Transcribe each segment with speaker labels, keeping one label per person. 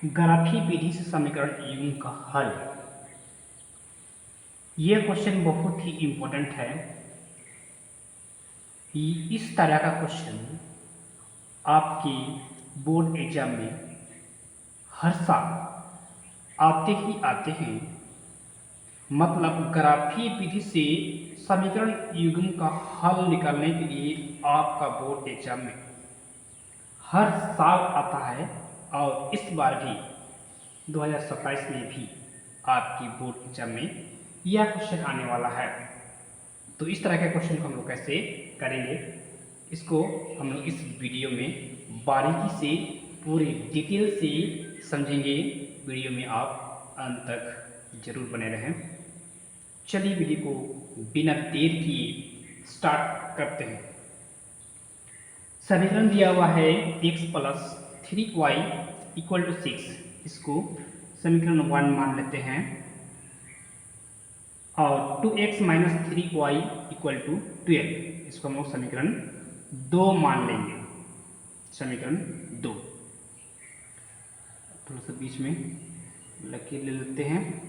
Speaker 1: Graphy विधि से समीकरण युग्म का हल। यह क्वेश्चन बहुत ही इंपॉर्टेंट है। इस तरह का क्वेश्चन आपके बोर्ड एग्जाम में हर साल आते ही आते हैं। मतलब ग्राफी विधि से समीकरण युग्म का हल निकालने के लिए आपका बोर्ड एग्जाम में हर साल आता है और इस बार भी 2027 में भी आपकी बोर्ड एग्जाम में यह क्वेश्चन आने वाला है। तो इस तरह के क्वेश्चन को हम लोग कैसे करेंगे, इसको हम लोग इस वीडियो में बारीकी से पूरे डिटेल से समझेंगे। वीडियो में आप अंत तक जरूर बने रहें। चलिए वीडियो को बिना देर किए स्टार्ट करते हैं। समीकरण दिया हुआ है x + 3y = 6। इसको समीकरण 1 मान लेते हैं और 2x - 3y = 12। इसको हम लोग समीकरण 2 मान लेंगे। समीकरण 2 थोड़ा सा बीच में लकीर ले लेते हैं।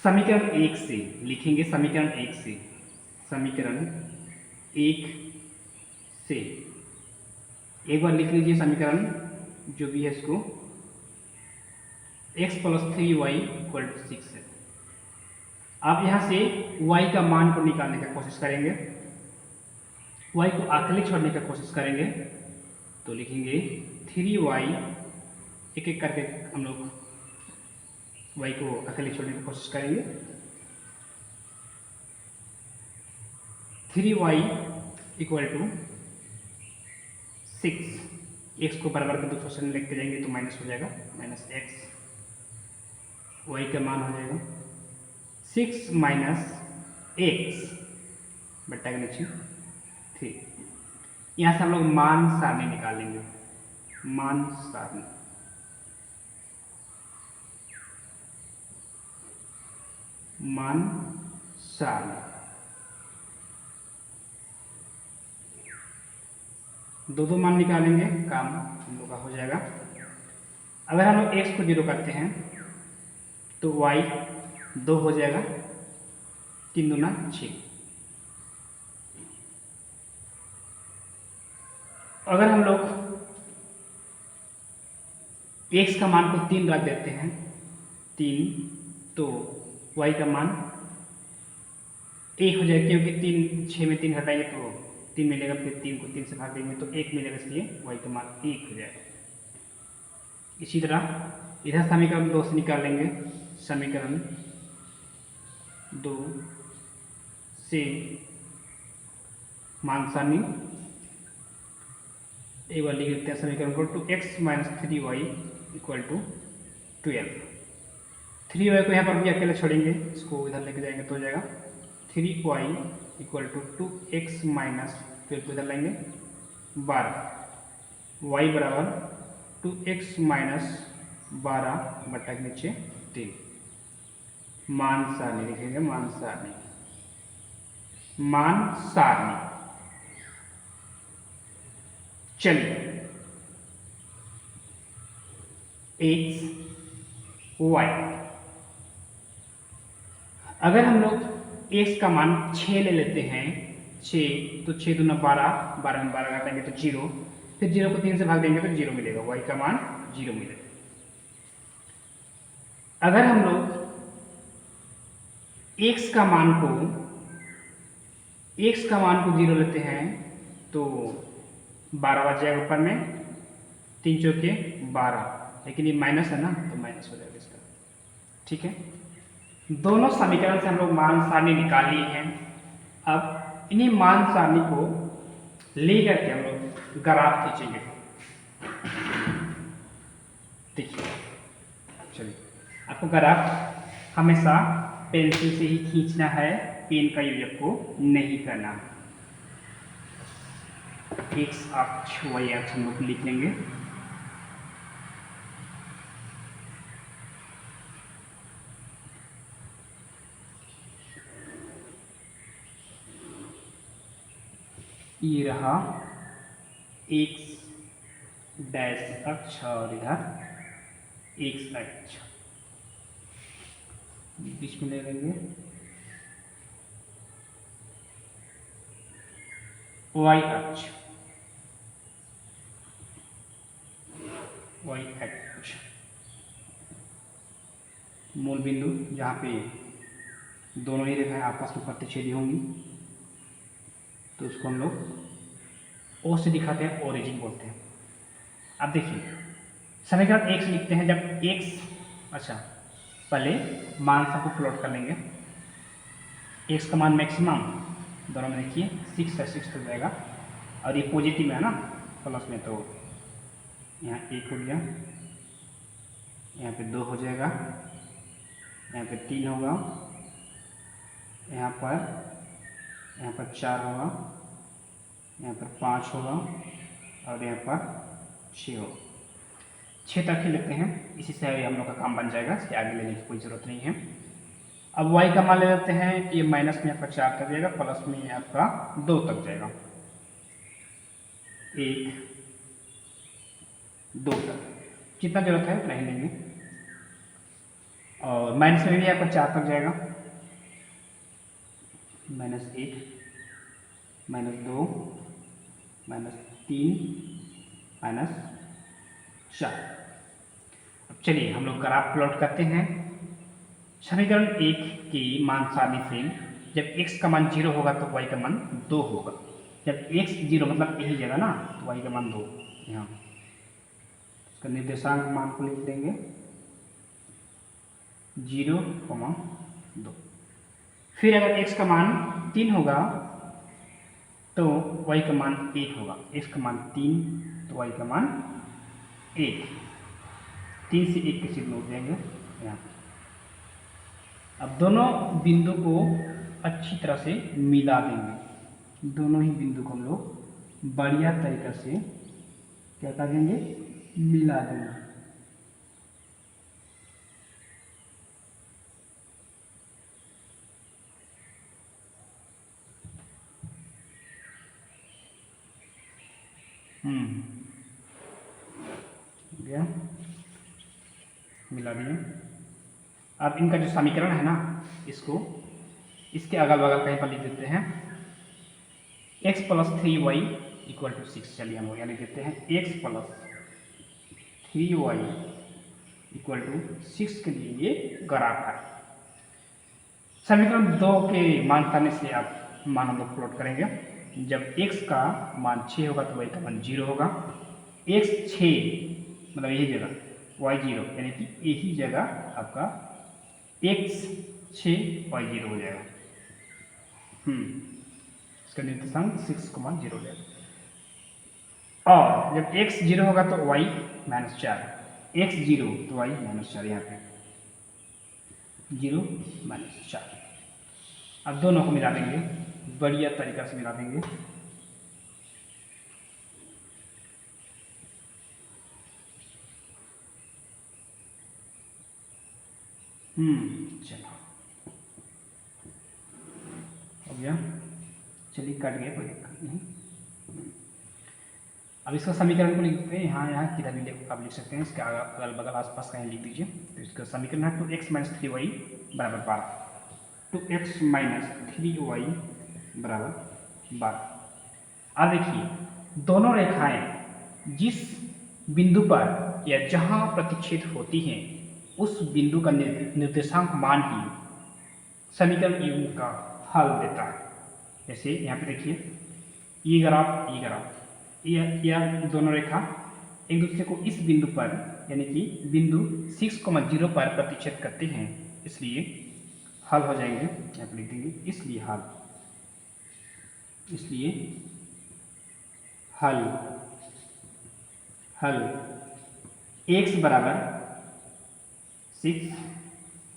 Speaker 1: समीकरण 1 से लिखेंगे। समीकरण 1 से एक बार लिख लीजिए। समीकरण जो भी है इसको x + 3y = 6 है। आप यहाँ से y का मान को निकालने की कोशिश करेंगे, y को अकेले छोड़ने की कोशिश करेंगे। तो लिखेंगे 3y, एक एक करके हम लोग y को अकेले छोड़ने की कोशिश करेंगे। 3y = 6। x को बराबर के 2 क्वेश्चन लिखते जाएंगे तो माइनस हो जाएगा, -x। y का मान हो जाएगा 6 - x बट्टा के नीचे 3। यहाँ से हम लोग मान सारणी निकालेंगे। मान सारणी दो मान निकालेंगे, काम हम लोग का हो जाएगा। अगर हम लोग x को 0 करते हैं तो y 2 हो जाएगा, 3 दूना 6। अगर हम लोग x का मान को 3 रख देते हैं, 3, तो y का मान 1 हो जाएगा, क्योंकि 3 6 में 3 हटाएंगे तो 3 मिलेगा, फिर 3 को 3 से भाग देंगे तो 1 मिलेगा, इसलिए y का मान 1 हो जाएगा। इसी तरह इधर समीकरण 2 से निकालेंगे। समीकरण 2 से मान सारणी एक बार लिख लेते हैं। समीकरण को 2x - 3y = 12। 3y को यहाँ पर भी अकेले छोड़ेंगे, इसको इधर लेके जाएंगे तो हो जाएगा 3y = 2x - 12 को इधर लेंगे 12। y बराबर 2x - 12 बट्टा के नीचे 3। मान सारणी लिखेंगे। मान सारणी चलिए x y, अगर हम लोग x का मान 6 ले लेते हैं, 6 तो 6 दूना 12, 12 में 12 घटाएंगे तो 0, फिर 0 को 3 से भाग देंगे तो 0 मिलेगा, y का मान 0 मिलेगा। अगर हम लोग x का मान को 0 लेते हैं तो 12 बच जाएगा ऊपर में, 3 चौके 12, लेकिन ये माइनस है ना तो माइनस हो जाएगा इसका। ठीक है, दोनों समीकरण से हम लोग मान सारणी निकाल लिए हैं। अब इन्हीं मान सारणी को लेकर के हम लोग ग्राफ खींचेंगे। देखिए, चलिए, आपको ग्राफ हमेशा पेंसिल से ही खींचना है, पेन का यूज आपको नहीं करना है। x अक्ष y अक्ष हम लोग लिख लेंगे। ये रहा x डैश अक्ष और इधर एक्स अक्ष, बीच में ले लेंगे वाई अक्ष, वाई अक्ष मूल बिंदु जहाँ पे दोनों ही रेखाएं आपस में प्रतिच्छेदी होंगी, तो उसको हम लोग ओ से दिखाते हैं, ओरिजिन बोलते हैं। अब देखिए समीकरण एक्स लिखते हैं जब एक्स, अच्छा पहले मान सबको प्लॉट कर लेंगे। एक्स का मान मैक्सिमम दोनों में देखिए 6 है, 6 हो जाएगा, और ये पॉजिटिव है ना प्लस में, तो यहाँ 1 हो गया, यहाँ पे 2 हो जाएगा, यहाँ पे 3 होगा, यहाँ पर 4 होगा, यहाँ पर 5 होगा, और यहाँ पर 6 होगा। 6 तक ही लेते हैं, इसी से हम लोग का काम बन जाएगा, इसके आगे लेने की कोई ज़रूरत नहीं है। अब y का मान ले लेते हैं, ये माइनस में आपका 4 तक जाएगा, प्लस में आपका 2 तक जाएगा, 1 2 तक जितना जरूरत है उतना ही लेंगे, और माइनस में भी आपका 4 तक जाएगा, -1 -2 -3 -4। अब चलिए हम लोग ग्राफ प्लॉट करते हैं। समीकरण 1 की मान सारणी से जब x का मान 0 होगा तो y का मान 2 होगा। जब x 0 मतलब यही जगह ना, तो y का मान 2, यहाँ इसका निर्देशांक मान को लिख देंगे 0, 2। फिर अगर x का मान 3 होगा तो y का मान 1 होगा, x का मान 3 तो y का मान 1, 3 से 1 के चिन्ह उठ जाएंगे यहाँ। अब दोनों बिंदु को अच्छी तरह से मिला देंगे, दोनों ही बिंदु को हम लोग बढ़िया तरीके से क्या कर देंगे, मिला देंगे। गया, मिला दिए। अब इनका जो समीकरण है ना, इसको इसके अगल बगल कहीं पर लिख देते हैं, x + 3y = 6। चलिए हम यहाँ लिख देते हैं x + 3y = 6 के लिए ये ग्राफ है। समीकरण 2 के मान करने से आप मान हम लोग प्लॉट करेंगे। जब x का मान 6 होगा तो y का मान 0 होगा, x 6 मतलब यही जगह, y 0 यानी कि यही जगह आपका x 6 y 0 हो जाएगा। इसका निर्देशांक 6,0 लेगा। और जब x 0 होगा तो y -4, x 0 तो y -4, यहाँ पे 0 -4। अब दोनों को मिला देंगे, बढ़िया तरीका से मिला देंगे। चलो हो गया, चलिए कट गया, कोई दिक्कत नहीं। अब इसका समीकरण को लिखते हैं, यहाँ किधर भी आप लिख सकते हैं, इसके अगल बगल आसपास कहीं लिख दीजिए। तो इसका समीकरण है 2x - 3y = 12, 2x - 3y = 12। अब देखिए दोनों रेखाएं जिस बिंदु पर या जहाँ प्रतिच्छेद होती हैं उस बिंदु का निर्देशांक मान ही समीकरण युग्म का हल देता है। जैसे यहाँ पे देखिए ये ग्राफ यह दोनों रेखा एक दूसरे को इस बिंदु पर यानी कि बिंदु 6,0 पर प्रतिच्छेद करते हैं, इसलिए हल हो जाएंगे। यहाँ पे लिख देंगे इसलिए हल x = 6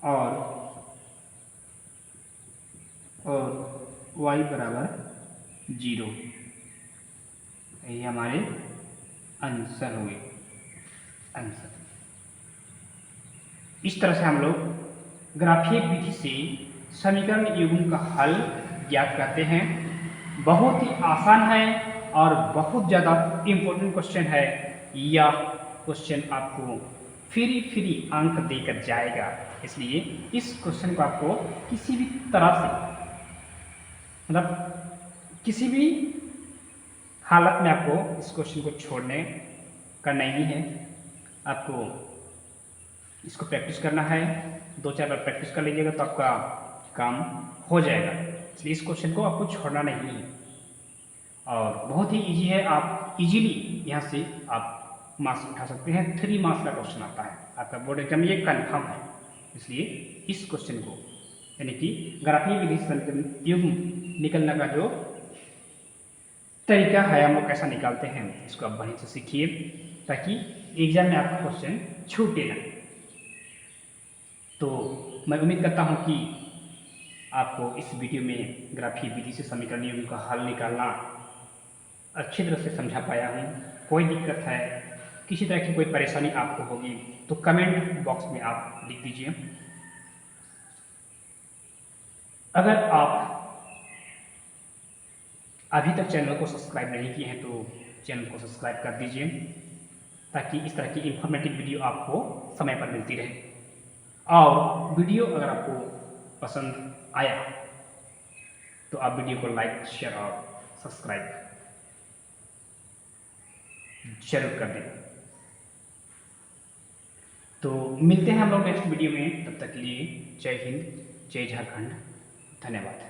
Speaker 1: और y = 0, ये हमारे आंसर हुए। इस तरह से हम लोग ग्राफीय विधि से समीकरण युग्म का हल ज्ञात करते हैं। बहुत ही आसान है और बहुत ज़्यादा इम्पोर्टेंट क्वेश्चन है। यह क्वेश्चन आपको फ्री फ्री अंक देकर जाएगा। इसलिए इस क्वेश्चन को आपको किसी भी तरह से, मतलब किसी भी हालत में आपको इस क्वेश्चन को छोड़ने का नहीं है। आपको इसको प्रैक्टिस करना है, 2-4 बार प्रैक्टिस कर लीजिएगा तो आपका काम हो जाएगा। इसलिए इस क्वेश्चन को आपको छोड़ना नहीं है और बहुत ही इजी है। आप इजीली यहाँ से आप मार्क्स उठा सकते हैं। 3 मार्क्स का क्वेश्चन आता है आपका बोर्ड एग्जाम, ये कन्फर्म है। इसलिए इस क्वेश्चन को, यानी कि ग्राफीय विधि से युग्म निकलने का जो तरीका है हम लोग कैसा निकालते हैं, इसको आप बढ़िया से सीखिए ताकि एग्जाम में आपका क्वेश्चन छूटे ना। तो मैं उम्मीद करता हूँ कि आपको इस वीडियो में ग्राफीय विधि से समीकरण युग्म का हल निकालना अच्छी तरह से समझा पाया हूँ। कोई दिक्कत है, किसी तरह की कोई परेशानी आपको होगी तो कमेंट बॉक्स में आप लिख दीजिए। अगर आप अभी तक चैनल को सब्सक्राइब नहीं किए हैं तो चैनल को सब्सक्राइब कर दीजिए ताकि इस तरह की इंफॉर्मेटिव वीडियो आपको समय पर मिलती रहे। और वीडियो अगर आपको पसंद आया तो आप वीडियो को लाइक, शेयर और सब्सक्राइब जरूर कर दें। तो मिलते हैं हम लोग नेक्स्ट वीडियो में, तब तक के लिए जय हिंद, जय झारखंड, धन्यवाद।